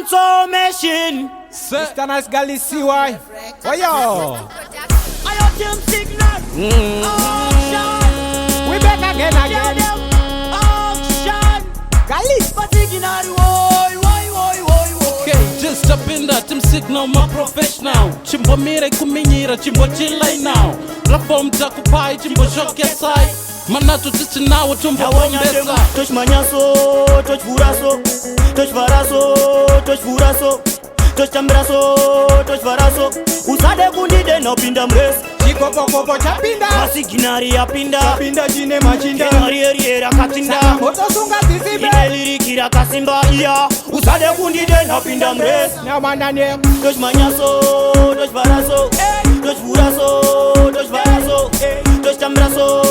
transformation. Mr. Nice Gali CY. Oh yo. I have them signal. Auction. We back again. Auction. Gali. But signal, why. Okay, just up in that team signal, my professional. Chimbo mire kuminyira, chimbo chillai now. Platform takupai, chimbo shoke sai. Manatu titi nawo tumbo bombesa. Touch manyaso, touch furaso, touch varaso, touch furaso, touch tambraso, touch varaso. Usade kundi de no pinda mres. Chikopokopo chapinda. Masiginari ya pinda. Chapinda jine machinda. Kenari eriera katinda. Moto sunga tizibe. Ineliri kira kasimba iya. Usade kundi de no pinda mres. Now man name. Touch manyaso, touch varaso, touch furaso, touch varaso, touch tambraso,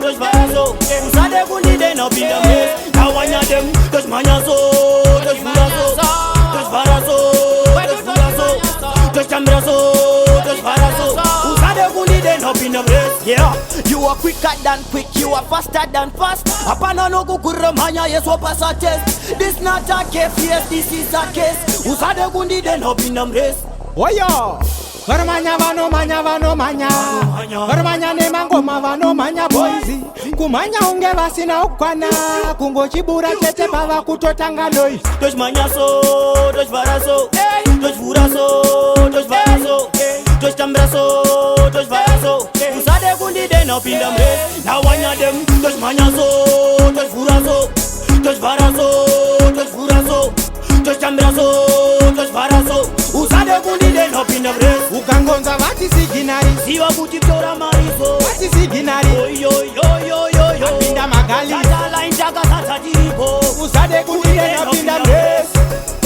touch varaso. Usade kundi de no pinda mres. Kawanya dem, touch manyaso, touch furaso, touch varaso, touch furaso, touch tambraso, touch varaso. Usade kundi de no pinda mres. Yeah, you are quicker than quick, you are faster than fast. Apana no kukuramanya yeso pasa test. This not a case, yes, this is a case. Usade kundi de no pinda mres. Oh yo. Varmanya vano manya. Varmanya ne mangoma vano manya boys. Kumanya unge vasina ukwana. Kungo chibura chete pava kutotanga noise. Touch manyaso, touch varaso, touch furaso, touch varaso, touch tambraso, touch varaso. Usade kundi de no pinda mres. Now wanya dem, touch manyaso, touch furaso, touch varaso, touch furaso, touch tambraso, touch varaso. Usade kundi de no pinda mres. Ukangonza vati siginari. Siwa kuchitora mariso. Vati siginari. Yo. Pinda magali. Tata injaga tata jiripo. Usade kundi de no pinda mres.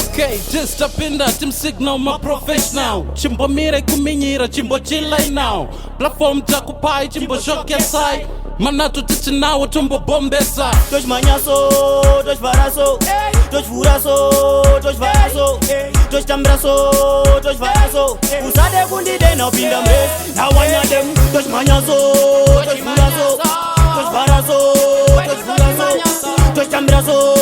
Okay, just up in that team signal, my professional. Chimbo mire kuminyira, chimbo chillai now. Platform takupai, chimbo shoke sai. Manatu titi nawo tumbo bombesa. Touch manyaso, touch varaso, touch furaso, touch varaso, touch tambraso, touch varaso. Usade kundi de no pinda mres. Now wanya dem, touch manyaso, touch furaso, touch varaso, touch furaso, touch tambraso,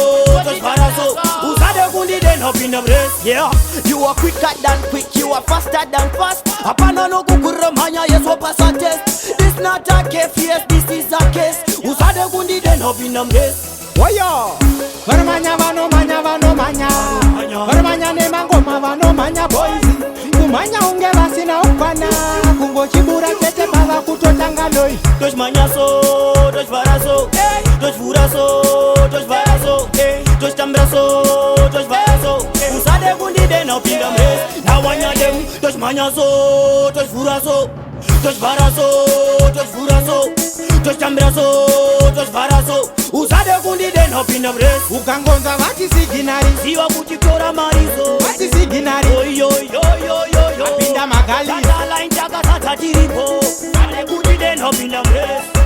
touch varaso. Usade kundi de no pinda mres. Yeah, you are quicker than quick, you are faster than fast. Apana no kukuramanya yeso pasa test. This not a case, yes, this is a case. Usade kundi de no pinda mres. Oyo. Varmanya vano manya. Varmanya ne mangoma vano manya boys. Kumanya unge vasina ukwana. Kungo chibura chete pava kutotanga noise. Touch manyaso, touch varaso, touch furaso, touch varaso, touch tambraso, touch varaso. Usade kundi de no pinda mres. Now wanya dem, touch manyaso, touch furaso, touch varaso, touch furaso, touch tambraso, touch varaso. Usade kundi de no pinda mres. Ukangonza vati siginari. Siwa kuchitora mariso. Vati siginari. Yo. Pinda magali. Tata injaga tata jiripo. Usade kundi de no pinda mres.